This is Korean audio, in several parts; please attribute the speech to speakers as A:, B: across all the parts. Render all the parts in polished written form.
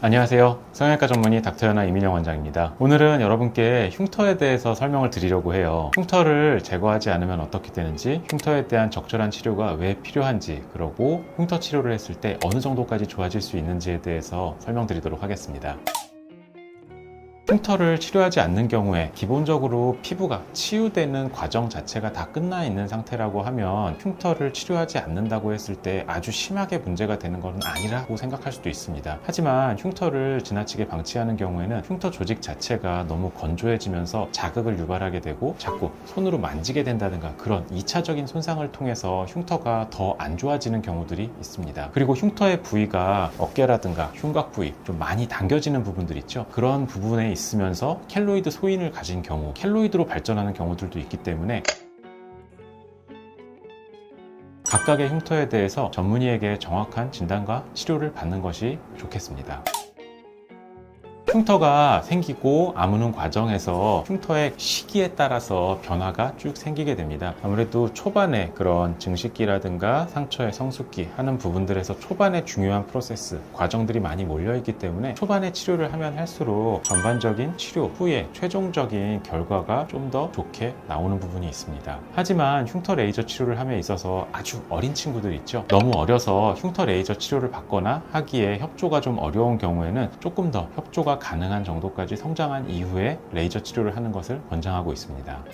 A: 안녕하세요. 성형외과 전문의 닥터연아 이민영 원장입니다. 오늘은 여러분께 흉터에 대해서 설명을 드리려고 해요. 흉터를 제거하지 않으면 어떻게 되는지, 흉터에 대한 적절한 치료가 왜 필요한지, 그리고 흉터 치료를 했을 때 어느 정도까지 좋아질 수 있는지에 대해서 설명드리도록 하겠습니다. 흉터를 치료하지 않는 경우에 기본적으로 피부가 치유되는 과정 자체가 다 끝나 있는 상태라고 하면 흉터를 치료하지 않는다고 했을 때 아주 심하게 문제가 되는 것은 아니라고 생각할 수도 있습니다. 하지만 흉터를 지나치게 방치하는 경우에는 흉터 조직 자체가 너무 건조해지면서 자극을 유발하게 되고 자꾸 손으로 만지게 된다든가 그런 2차적인 손상을 통해서 흉터가 더 안 좋아지는 경우들이 있습니다. 그리고 흉터의 부위가 어깨라든가 흉곽 부위 좀 많이 당겨지는 부분들 있죠. 그런 부분에 있으면서 켈로이드 소인을 가진 경우, 켈로이드로 발전하는 경우들도 있기 때문에 각각의 흉터에 대해서 전문의에게 정확한 진단과 치료를 받는 것이 좋겠습니다. 흉터가 생기고 아무는 과정에서 흉터의 시기에 따라서 변화가 쭉 생기게 됩니다. 아무래도 초반에 그런 증식기라든가 상처의 성숙기 하는 부분들에서 초반에 중요한 프로세스, 과정들이 많이 몰려있기 때문에 초반에 치료를 하면 할수록 전반적인 치료 후에 최종적인 결과가 좀 더 좋게 나오는 부분이 있습니다. 하지만 흉터 레이저 치료를 함에 있어서 아주 어린 친구들 있죠. 너무 어려서 흉터 레이저 치료를 받거나 하기에 협조가 좀 어려운 경우에는 조금 더 협조가 가능한 정도까지 성장한 이후에 레이저 치료를 하는 것을 권장하고 있습니다.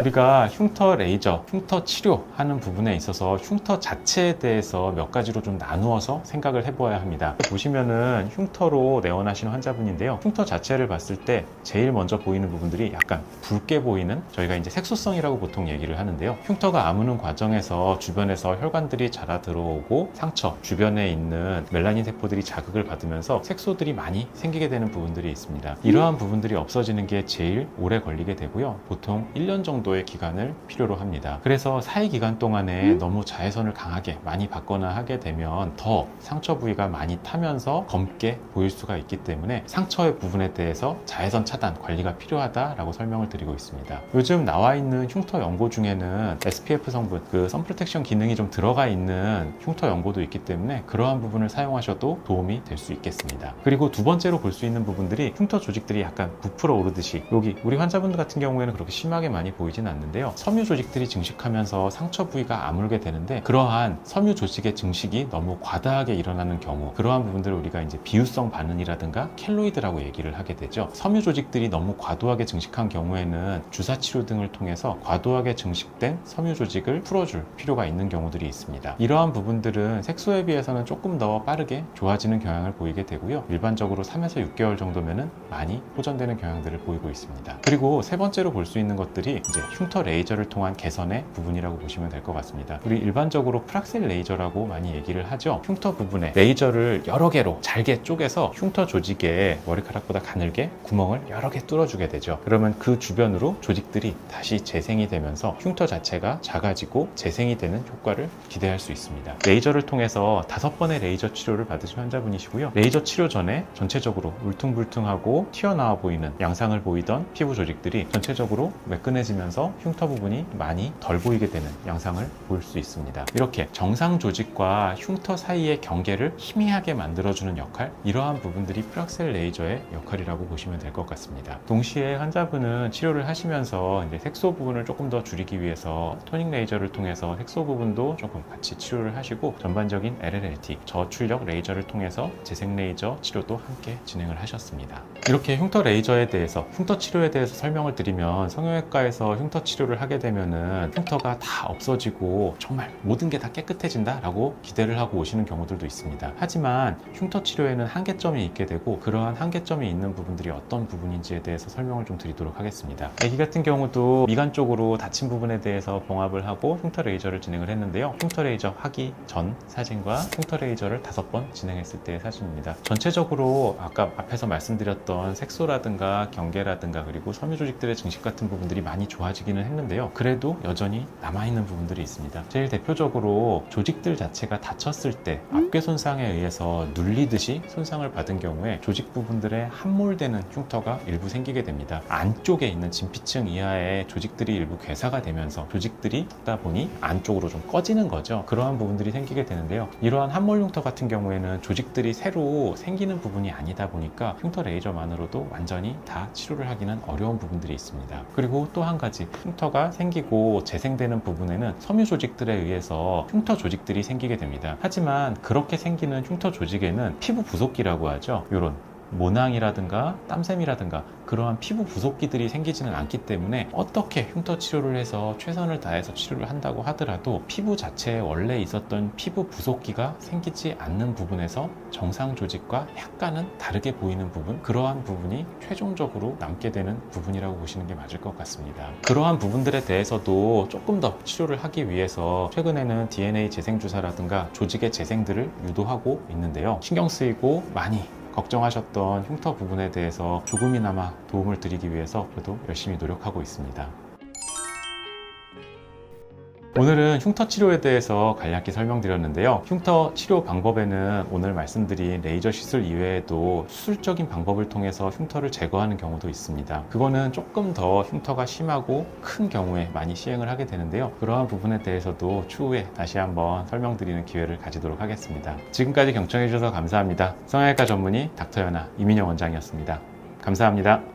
A: 우리가 흉터 레이저, 흉터 치료하는 부분에 있어서 흉터 자체에 대해서 몇 가지로 좀 나누어서 생각을 해보아야 합니다. 보시면은 흉터로 내원하신 환자분인데요. 흉터 자체를 봤을 때 제일 먼저 보이는 부분들이 약간 붉게 보이는, 저희가 이제 색소성이라고 보통 얘기를 하는데요. 흉터가 아무는 과정에서 주변에서 혈관들이 자라 들어오고 상처 주변에 있는 멜라닌 세포들이 자극을 받으면서 색소들이 많이 생기게 되는 부분들이 있습니다. 이러한 부분들이 없어지는 게 제일 오래 걸리게 되고요. 보통 1년 정도의 기간을 필요로 합니다. 그래서 사이 기간 동안에 너무 자외선을 강하게 많이 받거나 하게 되면 더 상처 부위가 많이 타면서 검게 보일 수가 있기 때문에 상처의 부분에 대해서 자외선 차단 관리가 필요하다라고 설명을 드리고 있습니다. 요즘 나와 있는 흉터 연고 중에는 SPF 성분, 그 선프로텍션 기능이 좀 들어가 있는 흉터 연고도 있기 때문에 그러한 부분을 사용하셔도 도움이 될 수 있겠습니다. 그리고 두 번째로 볼 수 있는 부분들이 흉터 조직들이 약간 부풀어 오르듯이, 여기 우리 환자분들 같은 경우에는 그렇게 심하게 많이 보이진 않는데요. 섬유 조직들이 증식하면서 상처 부위가 아물게 되는데, 그러한 섬유 조직의 증식이 너무 과다하게 일어나는 경우, 그러한 부분들을 우리가 이제 비유성 반응이라든가 켈로이드라고 얘기를 하게 되죠. 섬유 조직들이 너무 과도하게 증식한 경우에는 주사 치료 등을 통해서 과도하게 증식된 섬유 조직을 풀어줄 필요가 있는 경우들이 있습니다. 이러한 부분들은 색소에 비해서는 조금 더 빠르게 좋아지는 경향을 보이게 되고요. 일반적으로 3에서 6개월 정도면은 많이 호전되는 경향들을 보이고 있습니다. 그리고 세 번째로 볼 수 있는 것들이 이제 흉터 레이저를 통한 개선의 부분이라고 보시면 될 것 같습니다. 우리 일반적으로 프락셀 레이저라고 많이 얘기를 하죠. 흉터 부분에 레이저를 여러 개로 잘게 쪼개서 흉터 조직에 머리카락보다 가늘게 구멍을 여러 개 뚫어주게 되죠. 그러면 그 주변으로 조직들이 다시 재생이 되면서 흉터 자체가 작아지고 재생이 되는 효과를 기대할 수 있습니다. 레이저를 통해서 5번의 레이저 치료를 받으신 환자분이시고요. 레이저 치료 전에 전체적으로 울퉁불퉁하고 튀어나와 보이는 양상을 보이던 피부 조직들이 전체적으로 매끈해지면서 흉터 부분이 많이 덜 보이게 되는 양상을 볼 수 있습니다. 이렇게 정상 조직과 흉터 사이의 경계를 희미하게 만들어주는 역할, 이러한 부분들이 프락셀 레이저의 역할이라고 보시면 될 것 같습니다. 동시에 환자분은 치료를 하시면서 이제 색소 부분을 조금 더 줄이기 위해서 토닝 레이저를 통해서 색소 부분도 조금 같이 치료를 하시고, 전반적인 LLLT, 저출력 레이저를 통해서 재생 레이저 치료도 함께 진행을 하셨습니다. 이렇게 흉터 레이저에 대해서, 흉터 치료에 대해서 설명을 드리면 성형외과에서 흉터 치료를 하게 되면은 흉터가 다 없어지고 정말 모든 게 다 깨끗해진다 라고 기대를 하고 오시는 경우들도 있습니다. 하지만 흉터 치료에는 한계점이 있게 되고, 그러한 한계점이 있는 부분들이 어떤 부분인지에 대해서 설명을 좀 드리도록 하겠습니다. 아기 같은 경우도 미간 쪽으로 다친 부분에 대해서 봉합을 하고 흉터 레이저를 진행을 했는데요. 흉터 레이저 하기 전 사진과 흉터 레이저를 5번 진행했을 때의 사진입니다. 전체적으로 아까 앞에서 말씀드렸던 색소라든가 경계라든가 그리고 섬유 조직들의 증식 같은 부분들이 많이 좋아졌습니다. 좋아지기는 했는데요. 그래도 여전히 남아있는 부분들이 있습니다. 제일 대표적으로 조직들 자체가 다쳤을 때 앞괴 손상에 의해서 눌리듯이 손상을 받은 경우에 조직 부분들에 함몰되는 흉터가 일부 생기게 됩니다. 안쪽에 있는 진피층 이하의 조직들이 일부 괴사가 되면서 조직들이 다 보니 안쪽으로 좀 꺼지는 거죠. 그러한 부분들이 생기게 되는데요. 이러한 함몰 흉터 같은 경우에는 조직들이 새로 생기는 부분이 아니다 보니까 흉터 레이저만으로도 완전히 다 치료를 하기는 어려운 부분들이 있습니다. 그리고 또 한 가지, 흉터가 생기고 재생되는 부분에는 섬유 조직들에 의해서 흉터 조직들이 생기게 됩니다. 하지만 그렇게 생기는 흉터 조직에는 피부 부속기라고 하죠. 이런 모낭이라든가 땀샘이라든가 그러한 피부 부속기들이 생기지는 않기 때문에 어떻게 흉터 치료를 해서 최선을 다해서 치료를 한다고 하더라도 피부 자체에 원래 있었던 피부 부속기가 생기지 않는 부분에서 정상 조직과 약간은 다르게 보이는 부분, 그러한 부분이 최종적으로 남게 되는 부분이라고 보시는 게 맞을 것 같습니다. 그러한 부분들에 대해서도 조금 더 치료를 하기 위해서 최근에는 DNA 재생 주사라든가 조직의 재생들을 유도하고 있는데요. 신경 쓰이고 많이 걱정하셨던 흉터 부분에 대해서 조금이나마 도움을 드리기 위해서 저도 열심히 노력하고 있습니다. 오늘은 흉터 치료에 대해서 간략히 설명드렸는데요. 흉터 치료 방법에는 오늘 말씀드린 레이저 시술 이외에도 수술적인 방법을 통해서 흉터를 제거하는 경우도 있습니다. 그거는 조금 더 흉터가 심하고 큰 경우에 많이 시행을 하게 되는데요. 그러한 부분에 대해서도 추후에 다시 한번 설명드리는 기회를 가지도록 하겠습니다. 지금까지 경청해 주셔서 감사합니다. 성형외과 전문의 닥터연아 이민영 원장이었습니다. 감사합니다.